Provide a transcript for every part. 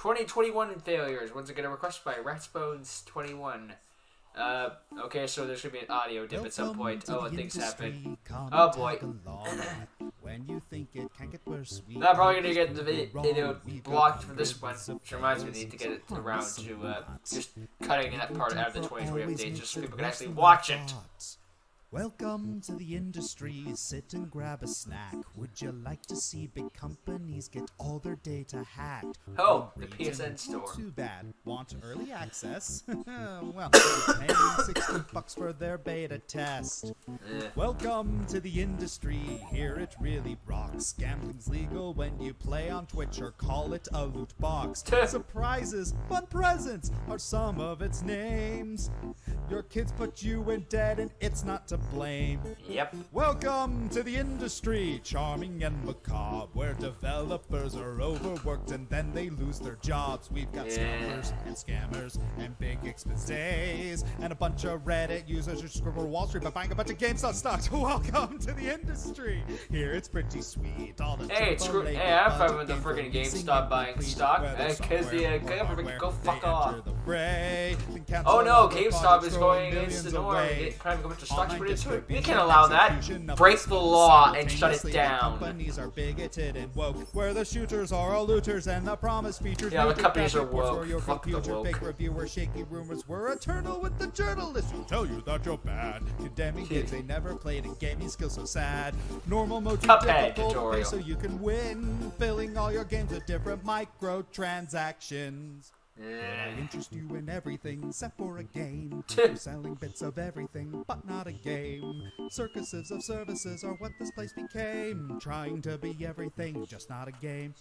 2021 failures. Once again, a request by Ratsbones21. Okay, so there's gonna be an audio dip at some point. Oh, and things happen. Oh boy. When you think it can't get worse, I'm probably gonna get the video blocked for this one, which reminds me, I need to get it around to just cutting that part out of the 2020 update just so people can actually watch it. Welcome to the industry, sit and grab a snack. Would you like to see big companies get all their data hacked? Oh, the PSN store. Too bad. Want early access? Well, paying $60 for their beta test. Welcome to the industry, here it really rocks. Gambling's legal when you play on Twitch or call it a loot box. Surprises, fun presents are some of its names. Your kids put you in debt and it's not to blame. Yep. Welcome to the industry, charming and macabre, where developers are overworked and then they lose their jobs. We've got scalpers and scammers and big exposés and a bunch of Reddit users who scribble Wall Street by buying a bunch of GameStop stocks. Welcome to the industry. Here it's pretty sweet. All the Hey, I'm fine with the friggin' GameStop buying stock, because the government can go fuck off. Oh no, GameStop is going against the norm. Trying to go into stocks put into it. We can't allow that. Break the law and shut it down. Companies are bigoted and woke, where the shooters are all looters and the promise features. Yeah, the companies are woke. Your Fuck the computer, woke. fake reviewers, shaky rumors were eternal with the journalists who tell you that you're bad. Condemning kids they never played and gaming skills so sad. Normal mode too Cuphead difficult to play tutorial. so you can win. Filling all your games with different microtransactions. I interest you in everything except for a game. You're selling bits of everything, but not a game. Circuses of services are what this place became. Trying to be everything, just not a game.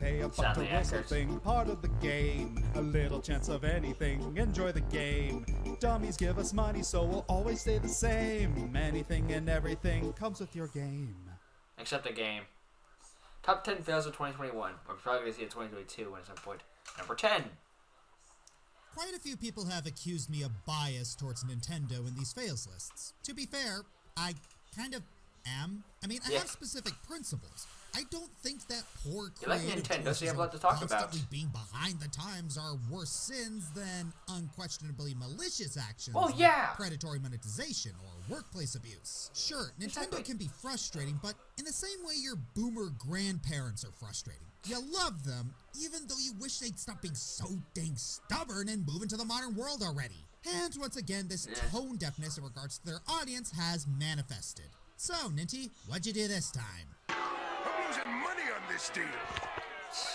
Pay a buck to roll something, part of the game. A little chance of anything, enjoy the game. Dummies give us money, so we'll always stay the same. Anything and everything comes with your game. Except the game. Top 10 fails of 2021. We're probably going to see it 2022 at some point. Number 10. Quite a few people have accused me of bias towards Nintendo in these fails lists. To be fair, I kind of am. I mean, I have specific principles. I don't think that poor creative Nintendo, so you have a lot to choices talk or about. constantly being behind the times are worse sins than unquestionably malicious actions Oh, like yeah. predatory monetization or workplace abuse. Sure, Nintendo can be frustrating, but in the same way your boomer grandparents are frustrating. You love them, even though you wish they'd stop being so dang stubborn and move into the modern world already. And once again, this tone deafness in regards to their audience has manifested. So, Ninty, what'd you do this time? I'm losing money on this deal.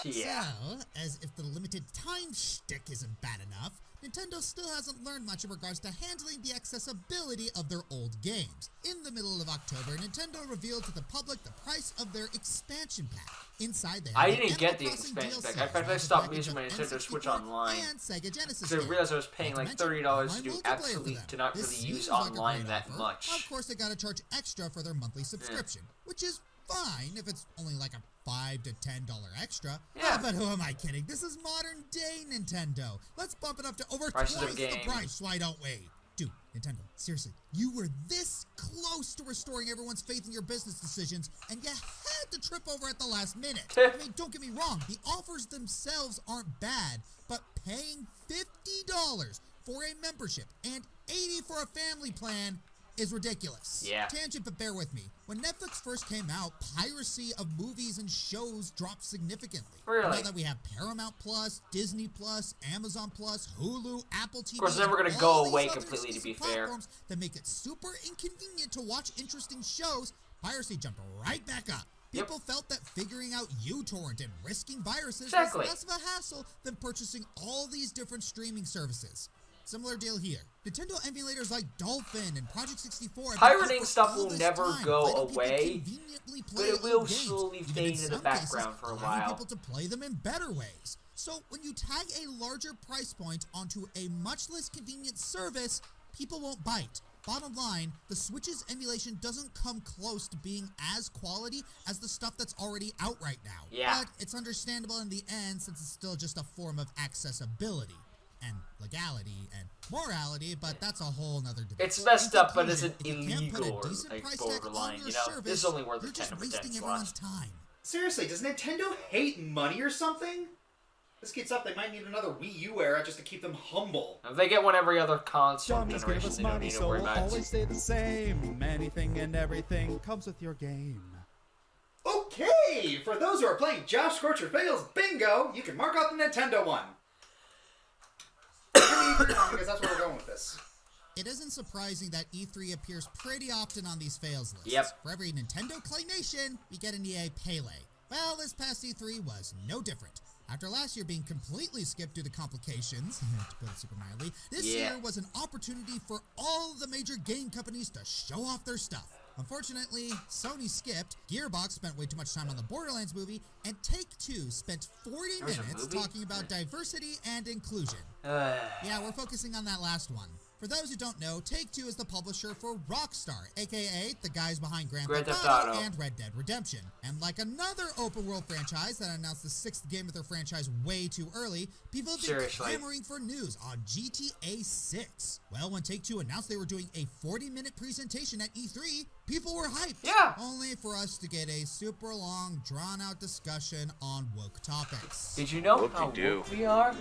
Yeah. So, as if the limited time shtick isn't bad enough, Nintendo still hasn't learned much in regards to handling the accessibility of their old games. In the middle of October, Nintendo revealed to the public the price of their expansion pack. Inside, they have I didn't get the expansion pack. In fact, I stopped using my Nintendo Switch Online and Sega Genesis because I realized I was paying like $30 to do absolutely to not This really use seems like a online great that offer. much. Of course, they gotta charge extra for their monthly subscription, which is fine if it's only like a $5 to $10 extra. Yeah. But who am I kidding? This is modern day Nintendo. Let's bump it up to over Prices of twice the games. price, why don't we? Dude, Nintendo, seriously, you were this close to restoring everyone's faith in your business decisions, and you had to trip over at the last minute. I mean, don't get me wrong, the offers themselves aren't bad, but paying $50 for a membership and $80 for a family plan is ridiculous. Yeah. Tangent, but bear with me. When Netflix first came out, piracy of movies and shows dropped significantly. Really? Now that we have Paramount Plus, Disney Plus, Amazon Plus, Hulu, Apple TV, Of course, it's never gonna and go all these away other completely, to be exclusive fair. platforms that make it super inconvenient to watch interesting shows, piracy jumped right back up. Yep. People felt that figuring out uTorrent and risking viruses Exactly. was less of a hassle than purchasing all these different streaming services. Similar deal here. Nintendo emulators like Dolphin and Project 64 have been out Pirating for stuff all will this never time, go letting people away, conveniently but play it will old games, slowly even fade in into the some background cases, for a allowing while. people to play them in better ways. So when you tag a larger price point onto a much less convenient service, people won't bite. Bottom line, the Switch's emulation doesn't come close to being as quality as the stuff that's already out right now. Yeah. But it's understandable in the end since it's still just a form of accessibility and legality and morality, but that's a whole nother debate. It's messed In up, but conclusion, isn't if you can't put a illegal or decent like price tag on borderline, your you know? service, This is only worth you're a 10 just or 10 wasting slot. everyone's time. Seriously, does Nintendo hate money or something? This keeps up, they might need another Wii U era just to keep them humble. If they get one every other console Dummies give generation, us they don't money, need to so worry we'll about always it. stay the same. Anything and everything comes with your game. Okay, for those who are playing Josh Scorcher Fails Bingo, you can mark out the Nintendo one. Because that's where we're going with this. It isn't surprising that E3 appears pretty often on these fails lists. Yep. For every Nintendo claymation, we get an EA Pele. Well, this past E3 was no different. After last year being completely skipped due to complications, to put it super mildly, this year was an opportunity for all the major game companies to show off their stuff. Unfortunately, Sony skipped, Gearbox spent way too much time on the Borderlands movie, and Take-Two spent 40 There's a minutes movie? talking about diversity and inclusion. Yeah, we're focusing on that last one. For those who don't know, Take-Two is the publisher for Rockstar, aka the guys behind Grand Theft Auto and Red Dead Redemption. And like another open-world franchise that announced the 6th game of their franchise way too early, people have been clamoring for news on GTA 6. Well, when Take-Two announced they were doing a 40-minute presentation at E3, people were hyped. Yeah. Only for us to get a super long, drawn-out discussion on woke topics. Did you know how woke we are?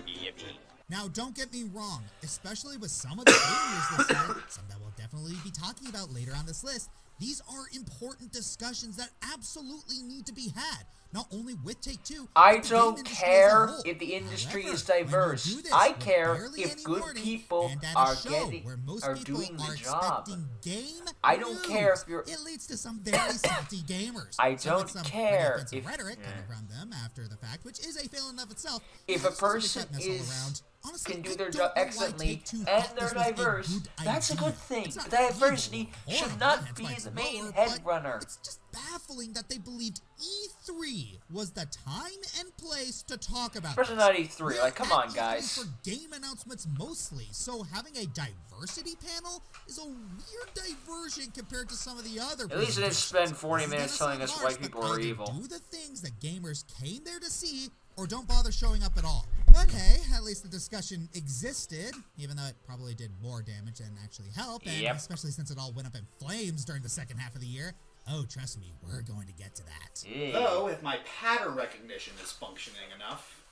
Now, don't get me wrong, especially with some of the failures this year, some that we'll definitely be talking about later on this list, these are important discussions that absolutely need to be had, not only with Take-Two, I but the don't game industry as a care whole. if the industry However, is when you diverse. do this I with care barely if any good warning people and at a are show getting where most are people doing the are job. expecting game I don't care if news. you're- It leads to some very salty gamers. I So with don't some care pretty offensive if- rhetoric coming from them after the fact, which is a fail in of itself. If you a just simply person can't mess all around. Honestly, can do I their don't job know why excellently Take-Two and thought they're this was a diverse, good that's a idea. good thing. It's not Diversity evil or should horrible, not hence be why it's the main lower, head but runner. It's just baffling that they believed E3 was the time and place to talk about Especially this. not E3. We're Like, come at on, E3 guys. for game announcements mostly, so having a diversity panel is a weird diversion compared to some of the other At least they didn't spend 40 minutes telling us white people are evil. Do the things that gamers came there to see, or don't bother showing up at all. But hey, at least the discussion existed, even though it probably did more damage than actually help, and Yep. especially since it all went up in flames during the second half of the year. Oh, trust me, we're going to get to that. Yeah. Though, if my pattern recognition is functioning enough,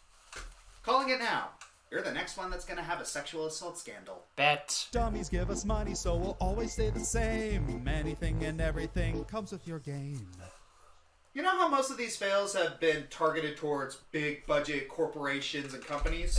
calling it now. You're the next one that's gonna have a sexual assault scandal. Bet. Dummies give us money, so we'll always stay the same. Anything and everything comes with your game. You know how most of these fails have been targeted towards big budget corporations and companies?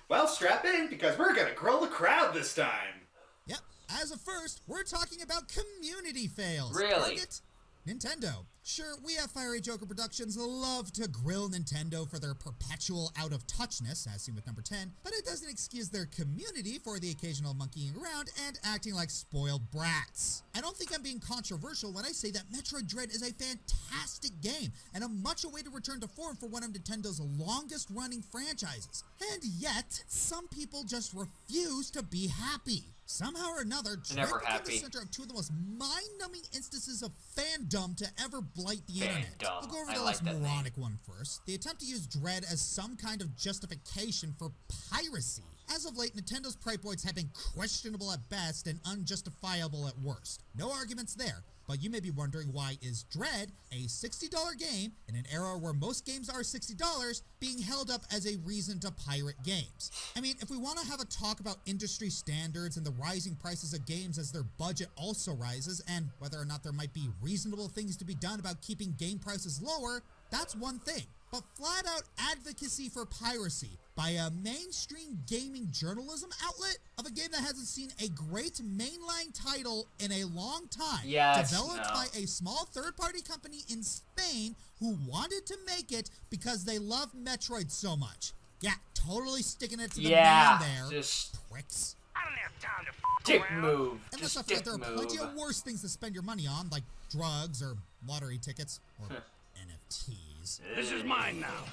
Well, strap in, because we're gonna grill the crowd this time. Yep, as a first, we're talking about community fails. Really? Target Nintendo. Sure, we at Fire Age Joker Productions love to grill Nintendo for their perpetual out-of-touchness, as seen with number 10, but it doesn't excuse their community for the occasional monkeying around and acting like spoiled brats. I don't think I'm being controversial when I say that Metroid Dread is a fantastic game and a much-awaited return to form for one of Nintendo's longest-running franchises. And yet, some people just refuse to be happy. Somehow or another, Dread Never became happy. the center of two of the most mind-numbing instances of fandom to ever blight the internet. Fandom. We'll go over I the like less that moronic one first. The attempt to use Dread as some kind of justification for piracy. As of late, Nintendo's price points have been questionable at best and unjustifiable at worst. No arguments there. But you may be wondering, why is Dread, a $60 game, in an era where most games are $60, being held up as a reason to pirate games? I mean, if we want to have a talk about industry standards and the rising prices of games as their budget also rises, and whether or not there might be reasonable things to be done about keeping game prices lower, that's one thing. But flat-out advocacy for piracy by a mainstream gaming journalism outlet of a game that hasn't seen a great mainline title in a long time, Yes, developed no. by a small third-party company in Spain who wanted to make it because they love Metroid so much. Yeah, totally sticking it to the man there, just pricks. I don't have time to dick around. move. And let's Just not forget dick there are plenty move. of worse things to spend your money on, like drugs or lottery tickets or NFTs. This is mine now.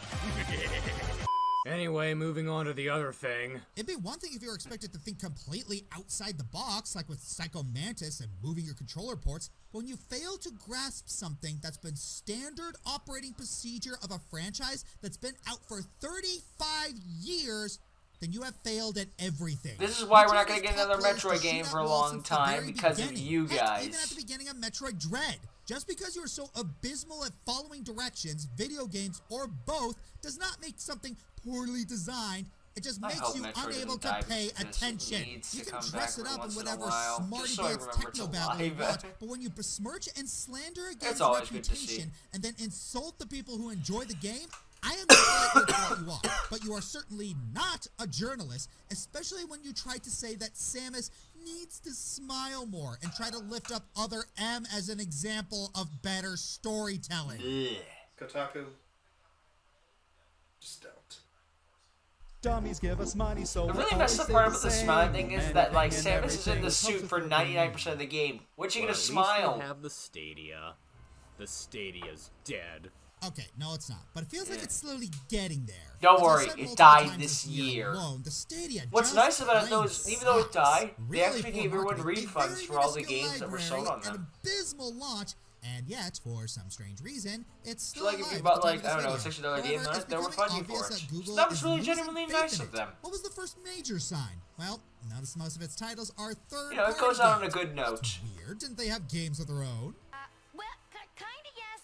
Anyway, moving on to the other thing. It'd be one thing if you were expected to think completely outside the box, like with Psycho Mantis and moving your controller ports, but when you fail to grasp something that's been standard operating procedure of a franchise that's been out for 35 years, then you have failed at everything. This is why we're not Nintendo's gonna get top another goal is to Metroid shoot game at for a walls long since the time very because of beginning. you Heck, guys. even at the beginning of Metroid Dread. Just because you are so abysmal at following directions, video games, or both does not make something poorly designed. It just makes you unable to pay attention. You can dress it up in whatever smarty pants technobabble you want, but when you besmirch and slander a game's reputation and then insult the people who enjoy the game, I am not what you are, but you are certainly not a journalist, especially when you try to say that Samus needs to smile more and try to lift up other M as an example of better storytelling. Kotaku, just don't. Dummies give us money, so the really messed up part about the smiling thing is that, like, Samus is in the suit for 99% of the game. What's she gonna smile? At least we have the Stadia. The Stadia's dead. Okay, no, it's not. But it feels like it's slowly getting there. Don't As I worry, said it multiple died times this year year. alone, the Stadia What's just nice about it, though, plain is even though it sucks. died, they Really actually poor gave everyone marketing, a refunds very for all the minuscule games that were sold library, on them. An abysmal launch, and yet, for some strange reason, it's still So, like, if you alive bought, at the time like, of this I don't know, video. $60 game However, on it's it, they were becoming funding for obvious it. that Google So that was is really losing genuinely faith nice in of it. them. What was the first major sign? Well, notice most of its titles are third-party You know, it goes out on a games. good note. It's weird. Didn't they have games of their own? Well, kinda yes,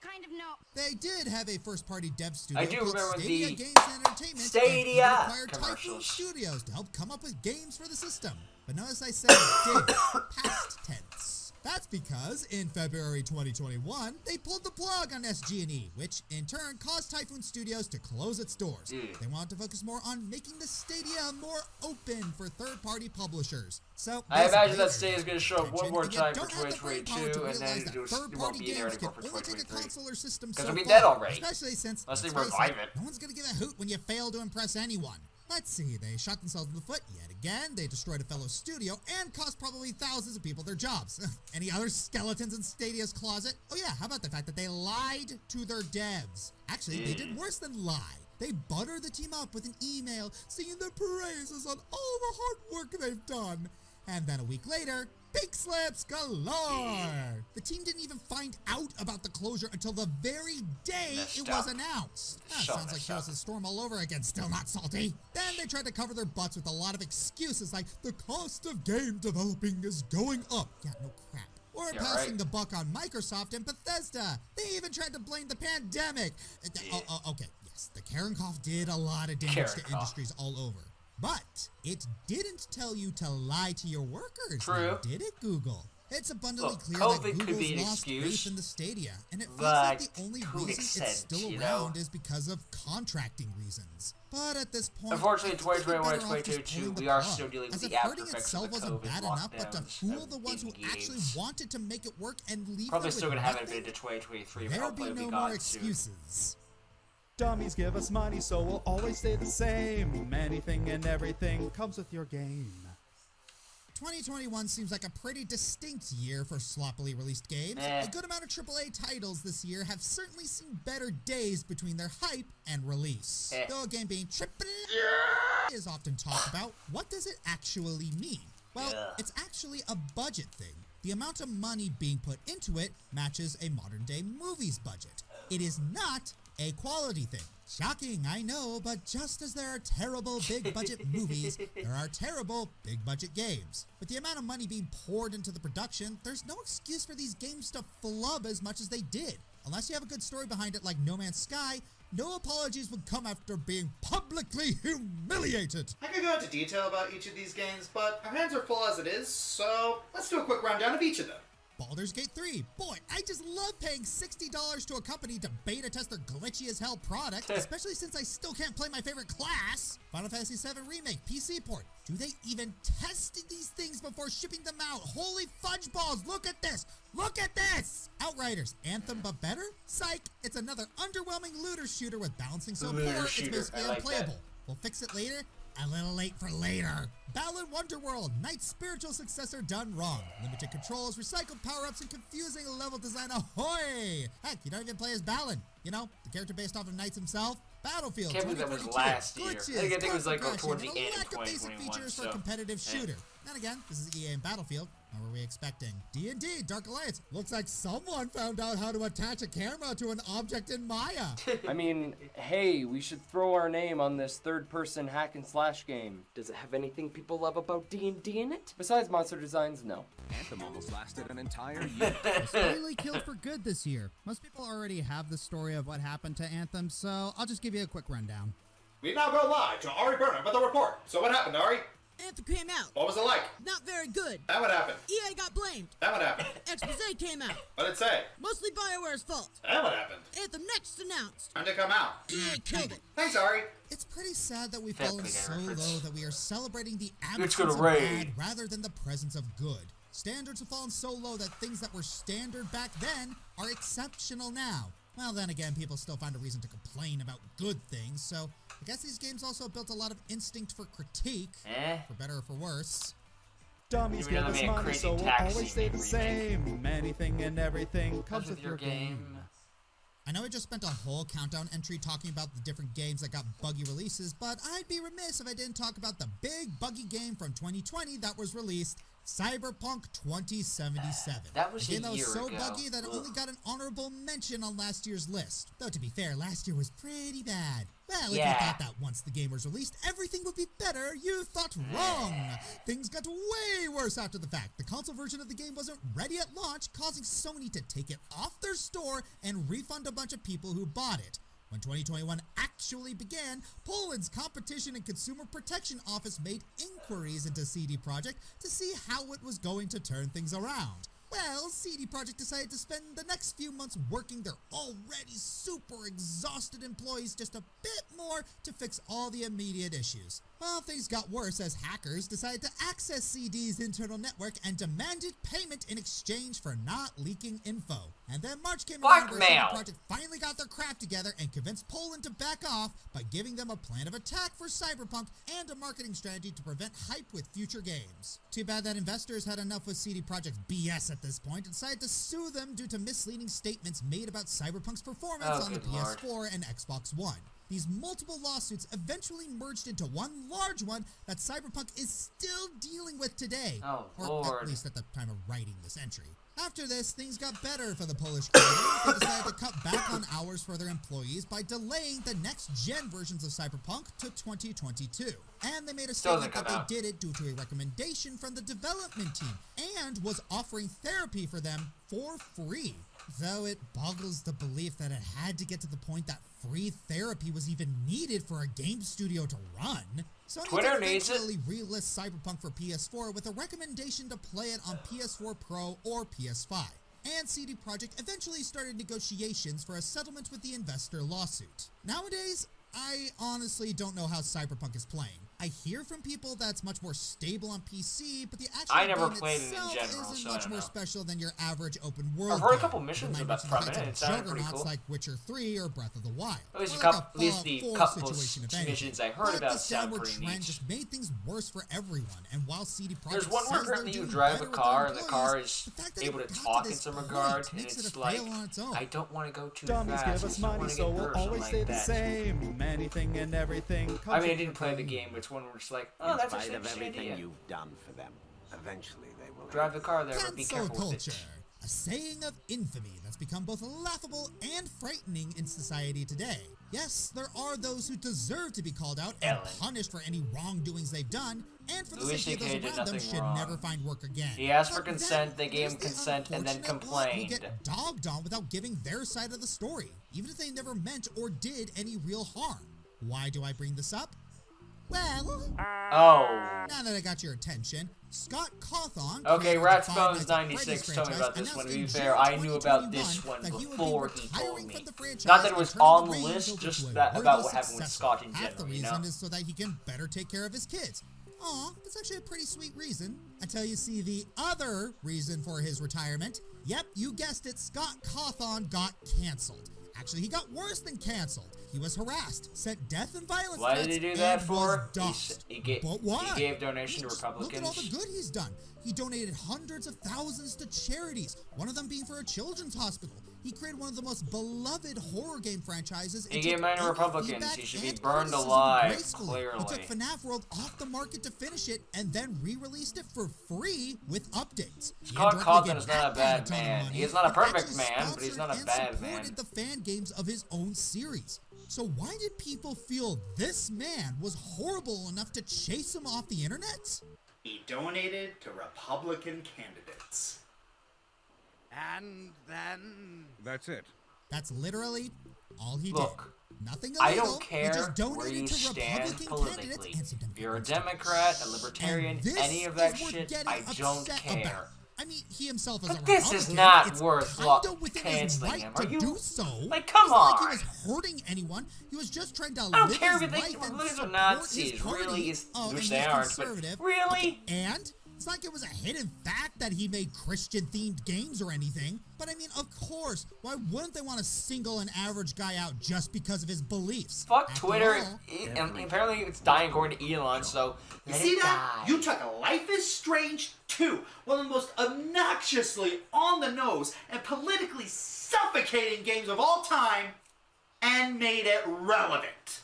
kind of no. They did have a first-party dev studio I do called remember Stadia the Games and Entertainment, Stadia and acquired Typhoon commercials. Studios to help come up with games for the system. But notice I said did, past tense. That's because in February 2021, they pulled the plug on SG&E, which in turn caused Typhoon Studios to close its doors. They wanted to focus more on making the Stadia more open for third-party publishers. So I imagine basically, that Stadia is going to show up one attention, more and you time for don't have the brain power 2022, to and then realize that it won't third-party be there games anymore for can only take a 2023. console or system 'Cause so it'll be far, dead already. especially since, Unless they let's face revive it. no one's gonna give a hoot when you fail to impress anyone. Let's see, they shot themselves in the foot yet again, they destroyed a fellow studio, and cost probably thousands of people their jobs. Any other skeletons in Stadia's closet? Oh yeah, how about the fact that they lied to their devs? Actually, they did worse than lie. They buttered the team up with an email singing their praises on all the hard work they've done. And then a week later, pink slips galore! The team didn't even find out about the closure until the very day it was announced. Sounds like Heroes of the Storm all over again, still not salty. Then they tried to cover their butts with a lot of excuses like, the cost of game developing is going up. Yeah, no crap. Or passing the buck on Microsoft and Bethesda. They even tried to blame the pandemic. Okay, yes, the Karen cough did a lot of damage to industries all over. But it didn't tell you to lie to your workers, now, did it, Google? It's abundantly clear that Google's lost faith in the Stadia, and it feels like the only reason it's still around is because of contracting reasons. But at this point, unfortunately, I think they're 2021 better off just 2022, pulling the we are plug, still dealing as with if the hurting after effects itself of the wasn't COVID bad enough, but to lockdowns fool of the ones who indie actually games. wanted to make it work and leave Probably them still with gonna have it nothing, into 2023, but there'll hopefully be we no got more it soon. excuses. Dummies give us money, so we'll always stay the same. Anything and everything comes with your game. 2021 seems like a pretty distinct year for sloppily released games. A good amount of AAA titles this year have certainly seen better days between their hype and release. Though a game being AAA is often talked about, what does it actually mean? Well, it's actually a budget thing. The amount of money being put into it matches a modern-day movie's budget. It is not a quality thing. Shocking, I know, but just as there are terrible big-budget movies, there are terrible big-budget games. With the amount of money being poured into the production, there's no excuse for these games to flub as much as they did. Unless you have a good story behind it like No Man's Sky, no apologies would come after being publicly humiliated. I could go into detail about each of these games, but our hands are full as it is, so let's do a quick rundown of each of them. Baldur's Gate 3. Boy, I just love paying $60 to a company to beta test their glitchy as hell product, especially since I still can't play my favorite class. Final Fantasy VII Remake, PC port. Do they even test these things before shipping them out? Holy fudge balls, look at this! Look at this! Outriders, Anthem but better? Psych, it's another underwhelming looter shooter with balancing so poor it's basically unplayable. We'll fix it later. A little late for later. Balan Wonderworld, Knight's spiritual successor done wrong. Limited controls, recycled power-ups, and confusing level design. Ahoy! Heck, you don't even play as Balan. You know, the character based off of Knights himself. Battlefield Can't believe that was 2042. last year. Glitches, I think it was like progression, towards the and a end of lack of basic 2021, features for so, a competitive shooter. Then again, this is EA and Battlefield. What were we expecting? D&D, Dark Alliance. Looks like someone found out how to attach a camera to an object in Maya. I mean, hey, we should throw our name on this third-person hack and slash game. Does it have anything people love about D&D in it? Besides monster designs, no. Anthem almost lasted an entire year. Really killed for good this year. Most people already have the story of what happened to Anthem, so I'll just give you a quick rundown. We now go live to Ari Burnham with the report. So what happened, Ari? Anthem came out. What was it like? Not very good. That what happened? EA got blamed. That what happened? Expose came out. What did it say? Mostly BioWare's fault. That what happened? Anthem next announced. Time to come out. EA killed it. Thanks, Ari. It's pretty sad that we've Family fallen Guy so reference. low that we are celebrating the It's absence gonna of rain. bad rather than the presence of good. Standards have fallen so low that things that were standard back then are exceptional now. Well, then again, people still find a reason to complain about good things, so I guess these games also built a lot of instinct for critique, for better or for worse. Dummies You're give gonna us make a money, Crazy so we'll Taxi always stay the remake. same. Anything and everything Comes comes with your game. I know I just spent a whole countdown entry talking about the different games that got buggy releases, but I'd be remiss if I didn't talk about the big buggy game from 2020 that was released, Cyberpunk 2077. That was a game a that was year so ago. buggy that it only got an honorable mention on last year's list. Though to be fair, last year was pretty bad. Well, if Yeah. you thought that once the game was released, everything would be better, you thought wrong. Things got way worse after the fact. The console version of the game wasn't ready at launch, causing Sony to take it off their store and refund a bunch of people who bought it. When 2021 actually began, Poland's Competition and Consumer Protection Office made inquiries into CD Projekt to see how it was going to turn things around. Well, CD Projekt decided to spend the next few months working their already super exhausted employees just a bit more to fix all the immediate issues. Well, things got worse as hackers decided to access CD's internal network and demanded payment in exchange for not leaking info. And then March came around where CD Blackmail. Projekt finally got their crap together and convinced Poland to back off by giving them a plan of attack for Cyberpunk and a marketing strategy to prevent hype with future games. Too bad that investors had enough with CD Projekt's BS at this point and decided to sue them due to misleading statements made about Cyberpunk's performance Oh, on the good lord. PS4 and Xbox One. These multiple lawsuits eventually merged into one large one that Cyberpunk is still dealing with today. Oh, or Lord. at least at the time of writing this entry. After this, things got better for the Polish creators. They decided to cut back on hours for their employees by delaying the next-gen versions of Cyberpunk to 2022. And they made a Still statement doesn't that come out. they did it due to a recommendation from the development team and was offering therapy for them for free. Though it boggles the belief that it had to get to the point that free therapy was even needed for a game studio to run. Sony Twitter did needs it. eventually relist Cyberpunk for PS4 with a recommendation to play it on PS4 Pro or PS5. And CD Projekt eventually started negotiations for a settlement with the investor lawsuit. Nowadays, I honestly don't know how Cyberpunk is playing. I hear from people that it's much more stable on PC, but the actual I never game played it in itself general, isn't so I much don't more know. special than your average open world. I've heard a game. couple missions With about the from likes it, of and it sounded pretty juggernauts cool. like Witcher 3 or Breath of the Wild. At least, Or like at least the Fallout 4 couple situation, if anything. missions I heard But about this sound downward pretty trend neat. just made things worse for everyone. And while CD Projekt There's one where says they're currently you doing drive better a with car their and the employees, car is the fact that able it to got talk in this some point regard, and makes it it's a like, fail on its own. I don't want to go too Dummies fast. give I us just don't money, want to so get we'll hurt or something always like stay the that. same. Anything and everything comes I mean, I with didn't play the your game, but it's one where it's like, oh, that's actually In a spite of interesting everything idea. you've done for them, eventually they will Drive the car there, but be Cancel careful with culture. it. A saying of infamy that's become both laughable and frightening in society today. Yes, there are those who deserve to be called out and Ellen. punished for any wrongdoings they've done, and for the Louis safety of C.K. those did around them nothing should wrong. never find work again. He asked for But then consent, they gave him there's the consent, and then unfortunate lot who complained. get dogged on without giving their side of the story, even if they never meant or did any real harm. Why do I bring this up? Well, Oh. now that I got your attention, Scott Cawthon. Okay, creator of the Rat's Five Bones Nights at 96 Freddy's told me about franchise, this one. To announced be in fair, June I knew about 2021 this one that he would be before he told retiring me. from the franchise Not that it and was turning on the the reins list, over just to a that worthy about what happened with successor. Scott in Half the general, you reason know? is so that he can better take care of his kids. Aw, that's actually a pretty sweet reason. Until you see the other reason for his retirement. Yep, you guessed it, Scott Cawthon got canceled. Actually, he got worse than canceled. He was harassed, sent death and violence Why threats, did he do that and for? was doxxed. But why? He gave donation to Look at all the Republicans. good he's done. He donated hundreds of thousands to charities, one of them being for a children's hospital. He created one of the most beloved horror game franchises. He and gave took mine to any Republicans. feedback He should be and burned criticism alive, gracefully. clearly. He took FNAF World off the market to finish it and then re-released it for free with updates. Scott He Cawthon indirectly is gave not a bad Batman ton of man. money He is not a and perfect actually man, but he's not a sponsored bad and man. supported the fan games of his own series. So why did people feel this man was horrible enough to chase him off the internet? He donated to Republican candidates. And then... That's it. That's literally all he Look, did. Nothing illegal. I don't He just care where donated you to stand Republican politically. candidates and some If you're a Democrats. Democrat, a Libertarian, And this any of that is worth shit, getting I don't upset care. about. I mean, he himself is But a this is Republican. not It's worth kinda within his canceling right him. to Are you- do so. Like, come It's not like on. he was hurting anyone. He was just trying to I don't live care his if you life think and Republicans are support Nazis. his party. Really, is, Oh, which and they he's aren't, but conservative. really? And it's not like it was a hidden fact that he made Christian-themed games or anything. But I mean, of course, why wouldn't they want to single an average guy out just because of his beliefs? Fuck After Twitter. all, And apparently it's dying according to Elon, so You let see it that? die. You took Life is Strange 2, one of the most obnoxiously on the nose and politically suffocating games of all time, and made it relevant.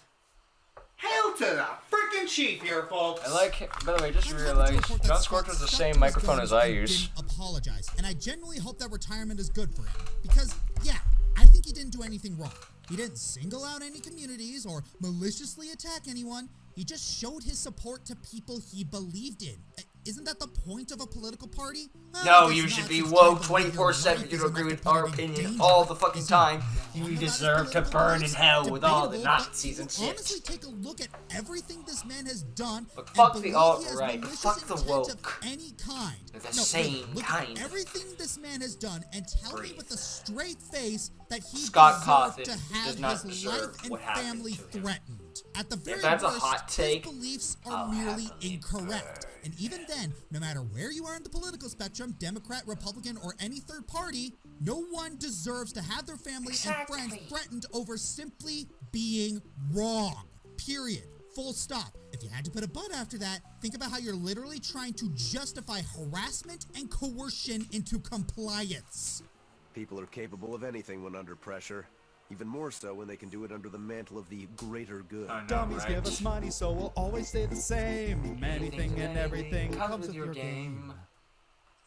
Hail to the freaking chief here, folks. I like, by the way, just I'm happy to realized report that John Scott Scorch has the stuck same to his microphone guns as I and use. didn't apologize, and I genuinely hope that retirement is good for him. Because, yeah, I think he didn't do anything wrong. He didn't single out any communities or maliciously attack anyone. He just showed his support to people he believed in. Isn't that the point of a political party? Well, No, I guess you not, should be since woke trying to live your 24/7. life You is don't agree enough with to put our it in opinion danger. all the fucking Is time. he You wrong about his deserve to political burn in beliefs? hell with all the Debatable, Nazis but and you honestly shit. take a look at everything this man has done. But and fuck the believe he has alt-right, malicious fuck the intent woke. of any kind. They're the No, same really, look kind. At everything this man has done, and tell me Breathe. with a straight face that he Scott deserved Cawthon to does have not his deserve life and what happened family to him. threatened. At the very that's a worst, hot take, his beliefs I'll are merely happily incorrect. burn. And even then, no matter where you are in the political spectrum, Democrat, Republican, or any third party, no one deserves to have their family and friends threatened over simply being wrong. Period. Full stop. If you had to put a but after that, think about how you're literally trying to justify harassment and coercion into compliance. People are capable of anything when under pressure. Even more so when they can do it under the mantle of the greater good. I know, Dummies right? give us money, so we'll always stay the same. Anything and everything comes with your game.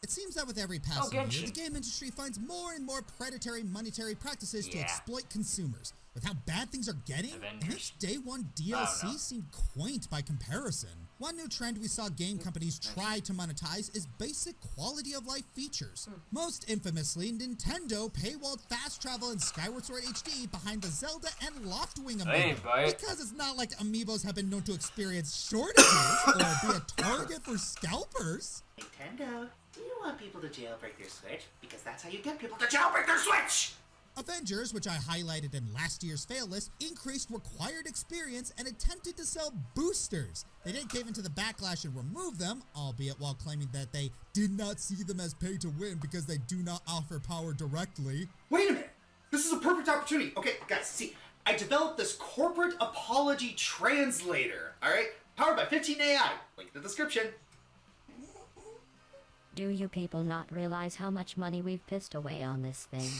It seems that with every passing year, Genshin. the game industry finds more and more predatory monetary practices to Yeah. exploit consumers. With how bad things are getting, Avengers. each day one I don't know. DLC seemed quaint by comparison. One new trend we saw game companies try to monetize is basic quality of life features. Most infamously, Nintendo paywalled fast travel and Skyward Sword HD behind the Zelda and Loftwing I ain't amiibo. buy it. Because it's not like amiibos have been known to experience shortages or be a target for scalpers. Nintendo, do you want people to jailbreak their Switch? Because that's how you get people to jailbreak their Switch! Avengers, which I highlighted in last year's fail list, increased required experience and attempted to sell boosters. They didn't cave into the backlash and remove them, albeit while claiming that they did not see them as pay to win because they do not offer power directly. Wait a minute! This is a perfect opportunity. Okay, guys, see, I developed this corporate apology translator, alright? Powered by 15 AI. Link in the description. Do you people not realize how much money we've pissed away on this thing?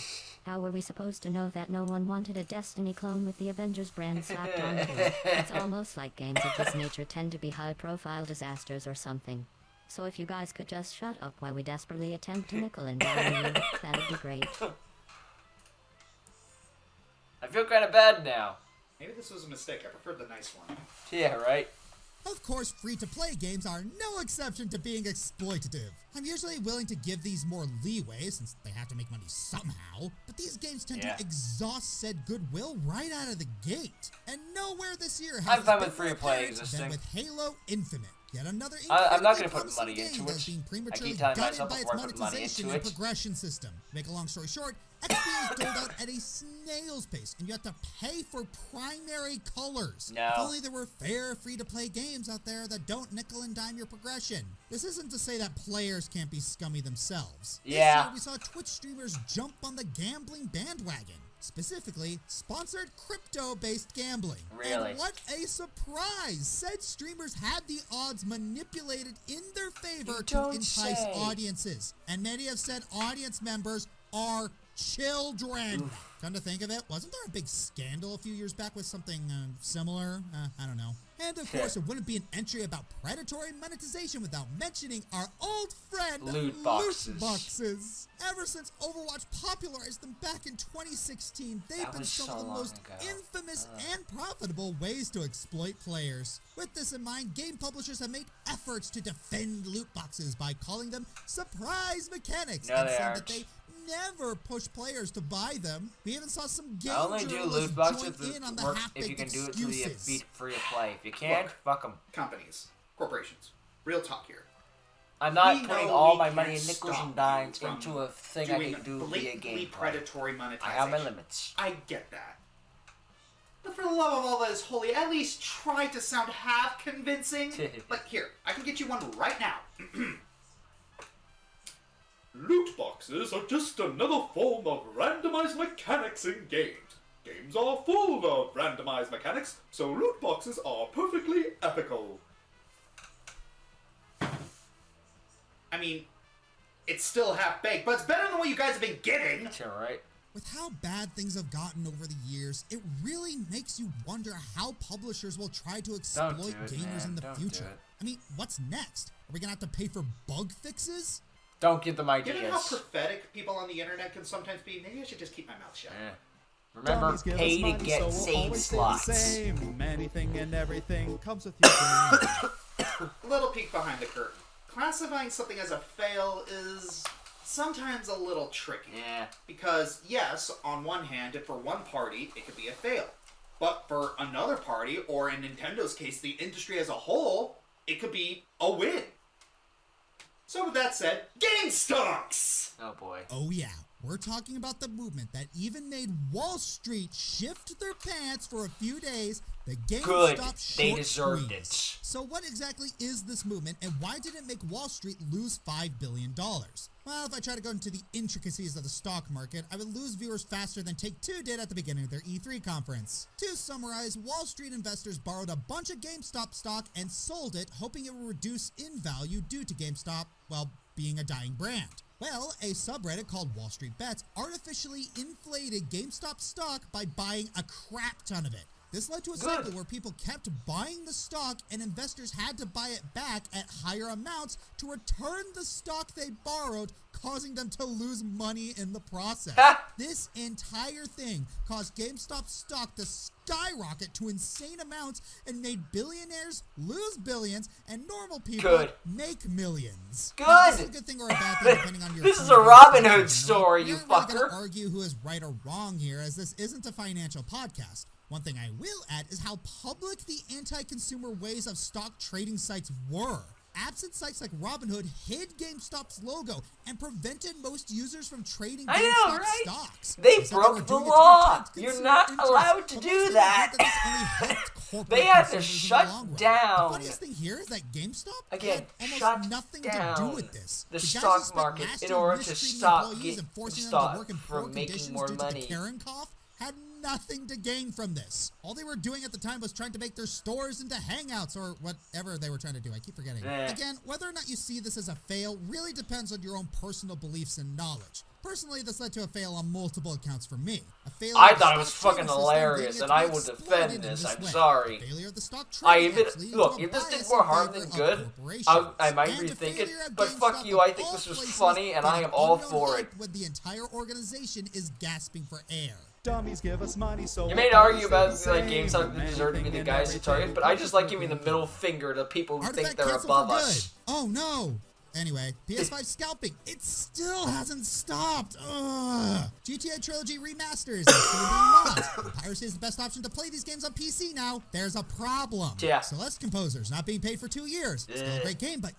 How were we supposed to know that no one wanted a Destiny clone with the Avengers brand slapped onto it? It's almost like games of this nature tend to be high-profile disasters or something. So if you guys could just shut up while we desperately attempt to nickel and dime you, that'd be great. I feel kind of bad now. Maybe this was a mistake. I preferred the nice one. Yeah, right? Of course, free-to-play games are no exception to being exploitative. I'm usually willing to give these more leeway since they have to make money somehow, but these games tend Yeah. to exhaust said goodwill right out of the gate. And nowhere this year has I'm fine it with been more free-to-play apparent existing. than with Halo Infinite. Yet another I'm not incredibly gonna put promising money into game it. that's being I prematurely keep telling gutted myself by its before I put money monetization into and it. progression system. To make a long story short, XP is doled out at a snail's pace, and you have to pay for primary colors. No. If only there were fair free-to-play games out there that don't nickel and dime your progression. This isn't to say that players can't be scummy themselves. Yeah. This year, we saw Twitch streamers jump on the gambling bandwagon. Specifically, sponsored crypto-based gambling. Really? And what a surprise! Said streamers had the odds manipulated in their favor to don't entice say. audiences. And many have said audience members are children. Come to think of it, wasn't there a big scandal a few years back with something similar? I don't know. And of course, it wouldn't be an entry about predatory monetization without mentioning our old friend Loot boxes. Loot boxes. Ever since Overwatch popularized them back in 2016, they've That been was some so of the long most ago. infamous and profitable ways to exploit players. With this in mind, game publishers have made efforts to defend loot boxes by calling them surprise mechanics No, and they saying aren't. that they never push players to buy them. We even saw some game I only do journalists loot boxes join if in it on the works if you half-baked can do it to the excuses. beat free to play. If you can't, Look. fuck them. Companies, corporations, real talk here. I'm not We putting know all we my can't money in nickels stop and dimes you from into a thing I doing can do via blatantly gameplay. predatory I monetization. have my limits. I get that. But for the love of all that is holy, at least try to sound half convincing. Like, here, I can get you one right now. Loot boxes are just another form of randomized mechanics in games. Games are full of randomized mechanics, so loot boxes are perfectly ethical. I mean, it's still half-baked, but it's better than what you guys have been getting. That's right. With how bad things have gotten over the years, it really makes you wonder how publishers will try to exploit do it, gamers man. in the Don't do future. it. I mean, what's next? Are we gonna have to pay for bug fixes? Don't give them Given how ideas. pathetic people on the internet can sometimes be, maybe I should just keep my mouth shut. Remember, Dummies give us pay to money, so get we'll save always stay the slots. same. Anything and everything comes with your game. Little peek behind the curtain. Classifying something as a fail is sometimes a little tricky. Yeah. Because, yes, on one hand, if for one party, it could be a fail. But for another party, or in Nintendo's case, the industry as a whole, it could be a win. So with that said, game stocks! Oh boy. Oh yeah, we're talking about the movement that even made Wall Street shift their pants for a few days. The Good. GameStop They short deserved squeeze. it. So what exactly is this movement, and why did it make Wall Street lose $5 billion? Well, if I try to go into the intricacies of the stock market, I would lose viewers faster than Take-Two did at the beginning of their E3 conference. To summarize, Wall Street investors borrowed a bunch of GameStop stock and sold it, hoping it would reduce in value due to GameStop, well, being a dying brand. Well, a subreddit called Wall Street Bets artificially inflated GameStop stock by buying a crap ton of it. This led to a cycle where people kept buying the stock and investors had to buy it back at higher amounts to return the stock they borrowed, causing them to lose money in the process. This entire thing caused GameStop stock to skyrocket to insane amounts and made billionaires lose billions and normal people make millions. Good. Now, this is a good thing or a bad thing depending on your This is point a of view Robin in general. Hood story, you We're not really fucker. gonna argue who is right or wrong here, as this isn't a financial podcast. One thing I will add is how public the anti-consumer ways of stock trading sites were. Absent sites like Robinhood hid GameStop's logo and prevented most users from trading I GameStop know, right? stocks. They said broke were the doing it to law. protect You're consumer not interests, allowed to but do most people that. think this only helped corporate They had to consumers in the shut long run. down. The funniest thing here is that GameStop Again, had almost shut nothing down to do with this. the guys who stock spent market last in year order to mistreating stop employees get- and forcing them stop to work in from poor making conditions more due money. to the Karen cough had nothing to gain from this. All they were doing at the time was trying to make their stores into hangouts or whatever they were trying to do. I keep forgetting. Again, whether or not you see this as a fail really depends on your own personal beliefs and knowledge. Personally, this led to a fail on multiple accounts for me. A failure I of the thought it was stock fucking trading system hilarious, leading and it I to will exploit defend it in this. I'm way. sorry. Failure of the stock I trading admit, acts leading look, to a if this did bias more in harm favor than of good, corporations. I might And a rethink failure it. of But fuck GameStop you, I of think all this was places funny, and for I an am all unknown for hype it. when the entire organization is gasping for air. Dummies give us money, so You we'll may always argue stay about the like same. GameStop deserve to be the Anything guys to and target, but I just like giving the everything. middle finger to people who think Artifact they're canceled above for us. good. Oh no. Anyway, PS5 scalping. It still hasn't stopped. Ugh. GTA Trilogy remasters are still being mods. Piracy is the best option to play these games on PC now. There's a problem. Yeah. Celeste Composers not being paid for 2 years. Still a great game, but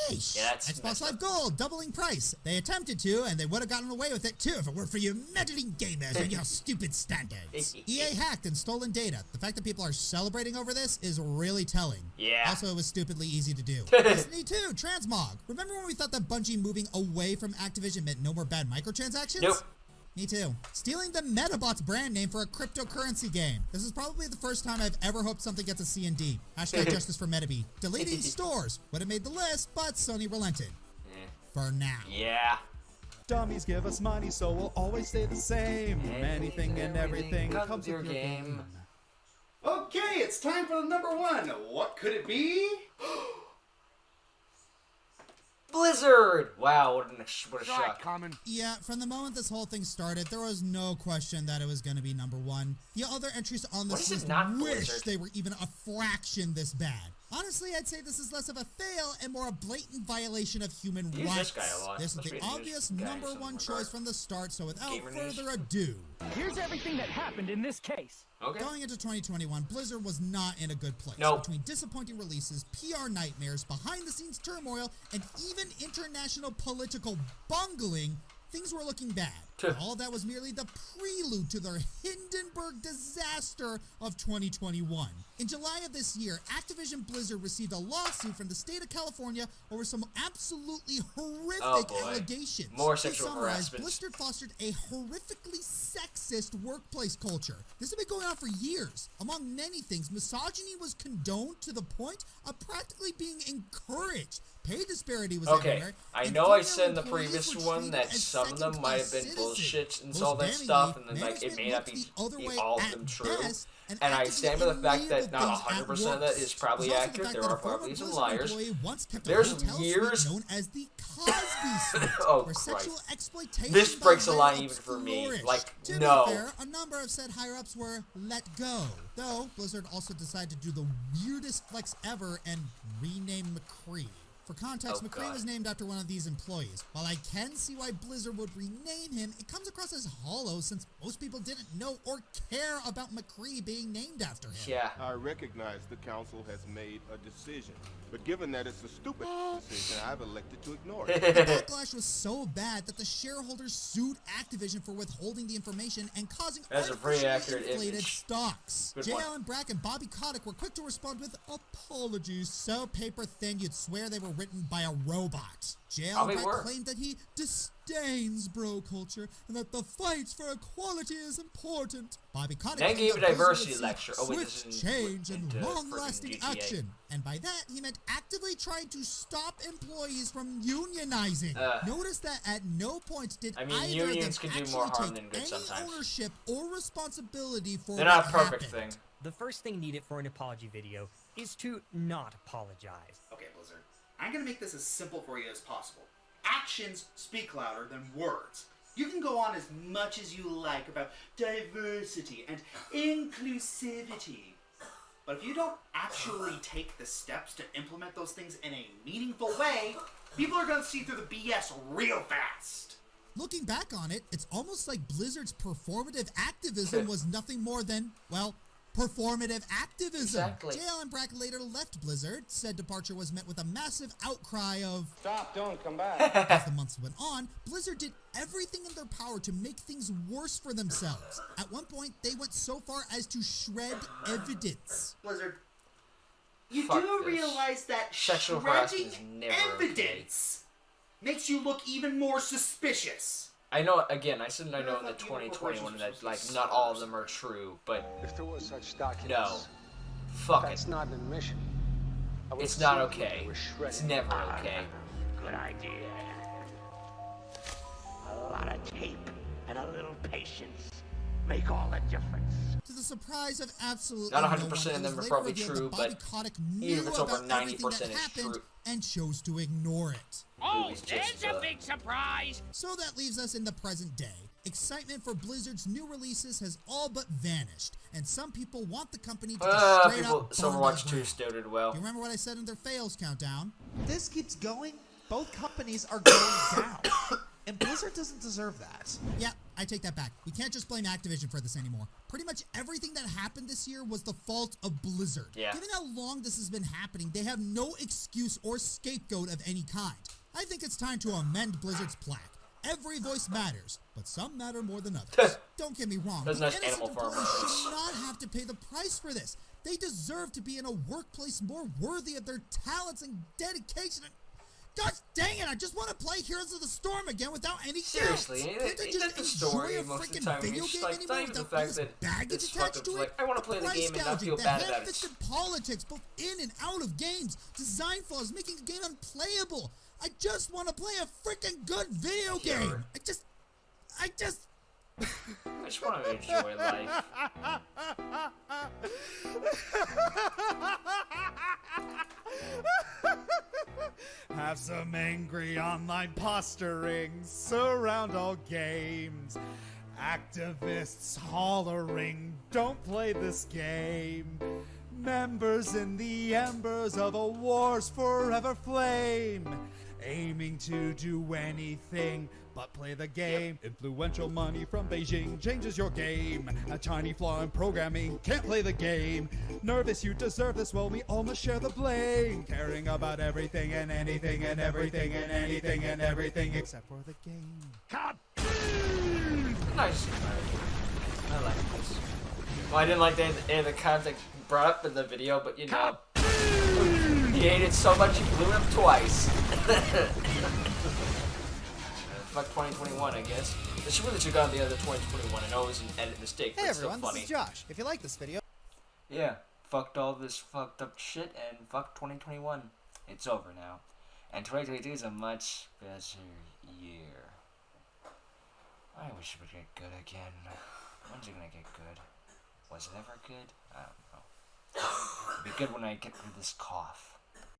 yeesh. Yeah, that's Xbox messed Live Gold doubling price. They attempted to, and they would have gotten away with it too if it weren't for you meddling gamers and your stupid standards. EA hacked and stolen data. The fact that people are celebrating over this is really telling. Yeah. Also, it was stupidly easy to do. Destiny 2, Transmog. Remember when we thought that Bungie moving away from Activision meant no more bad microtransactions? Nope. Me too. Stealing the Metabots brand name for a cryptocurrency game. This is probably the first time I've ever hoped something gets a C&D. Hashtag justice for Metabee. Deleting stores. Would have made the list, but Sony relented. For now. Yeah. Dummies give us money, so we'll always stay the same. Anything and everything comes with your game. Okay, it's time for the number one. What could it be? Blizzard! Wow, what a shock. Yeah, from the moment this whole thing started, there was no question that it was going to be number one. The other entries on this list wish they were even a fraction this bad. Honestly, I'd say this is less of a fail and more a blatant violation of human rights. This is the obvious number one choice from the start, so without further ado, here's everything that happened in this case. Going into 2021, Blizzard was not in a good place. Between disappointing releases, PR nightmares, behind-the-scenes turmoil, and even international political bungling, things were looking bad. All that was merely the prelude to their Hindenburg disaster of 2021. In July of this year, Activision Blizzard received a lawsuit from the state of California over some absolutely horrific allegations. More sexual harassment. Blizzard fostered a horrifically sexist workplace culture. This had been going on for years. Among many things, misogyny was condoned to the point of practically being encouraged. Pay disparity was everywhere. I know I said in the previous one that some of them might have been bullshit and all that stuff, and then like it may not be all of them true. And I stand by the fact that not 100% of that is probably accurate. There are probably some liars. There's years. Known as the Cosby oh Christ! This breaks a line even for me. Like no. To be fair, a number of said higher-ups were let go. Though Blizzard also decided to do the weirdest flex ever and rename McCree. For context, McCree was named after one of these employees. While I can see why Blizzard would rename him, it comes across as hollow since most people didn't know or care about McCree being named after him. Yeah. I recognize the council has made a decision, but given that it's a stupid decision, I've elected to ignore it. The backlash was so bad that the shareholders sued Activision for withholding the information and causing artificially inflated stocks. J. Allen Brack and Bobby Kotick were quick to respond with apologies so paper thin you'd swear they were written by a robot. J. Allen Brack claimed that he disdains bro culture and that the fight for equality is important. Bobby Kotick then gave a diversity lecture. Swift change and long-lasting action. And by that, he meant actively trying to stop employees from unionizing. Notice that at no point did either unions of them can do more harm take than good any sometimes. ownership or responsibility for They're not what a perfect happened. thing. The first thing needed for an apology video is to not apologize. Okay, Blizzard. I'm gonna make this as simple for you as possible. Actions speak louder than words. You can go on as much as you like about diversity and inclusivity. But if you don't actually take the steps to implement those things in a meaningful way, people are gonna see through the BS real fast. Looking back on it, it's almost like Blizzard's performative activism was nothing more than, well, performative activism. Exactly. J. Allen Brack later left Blizzard. Said departure was met with a massive outcry of Stop, don't come back. As the months went on, Blizzard did everything in their power to make things worse for themselves. At one point, they went so far as to shred evidence. Blizzard, you do realize that sexual shredding harassment is never evidence makes you look even more suspicious. I know, again, I said I know in the 2021 that, like, not all of them are true, but if there was such documents, no. Fuck it. That's not an admission. It's not okay. It's never okay. Good idea. A lot of tape and a little patience make all the difference. To the surprise of absolutely Not 100% no one, of them it are was probably later revealed true, that Bobby but Kotick even if knew it's over about everything 90% that is happened true. and chose to ignore it. Oh, there's a big surprise! So that leaves us in the present day. Excitement for Blizzard's new releases has all but vanished, and some people want the company to just straight people, up Overwatch 2 still did well. You remember what I said in their fails countdown? This keeps going, both companies are going down. And Blizzard doesn't deserve that. Yeah, I take that back. We can't just blame Activision for this anymore. Pretty much everything that happened this year was the fault of Blizzard. Yeah. Given how long this has been happening, they have no excuse or scapegoat of any kind. I think it's time to amend Blizzard's plaque. Every voice matters, but some matter more than others. Don't get me wrong, That's the nice innocent Animal Farm employees reference. should not have to pay the price for this. They deserve to be in a workplace more worthy of their talents and dedication. God dang it, I just want to play Heroes of the Storm again without any Seriously, doubts. ain't that the story most of the time? It's just like, it's not even the fact that it's fucked up. It's like, I want to play the game and not feel bad about it. Politics, both in and out of games, design flaws, making the game unplayable. I just want to play a freaking good video game. I just I just want to enjoy life. Have some angry online posturing surround all games. Activists hollering, don't play this game. Members in the embers of a war's forever flame, aiming to do anything but play the game. Influential money from Beijing changes your game. A tiny flaw in programming can't play the game. Nervous you deserve this, well we all must share the blame. Caring about everything and anything and everything and anything and everything except for the game. Cut! Nice. I like this. Well, I didn't like the content brought up in the video, but you know. He hated so much he blew it up twice. Fuck 2021, I guess. They should really took out the other 2021. I know it was an edit mistake, but Hey it's still everyone, funny. this is Josh. If you like this video... Yeah, fucked all this fucked up shit and fuck 2021. It's over now. And 2022 is a much better year. I wish it would get good again. When's it gonna get good? Was it ever good? I don't know. It'll be good when I get rid of this cough.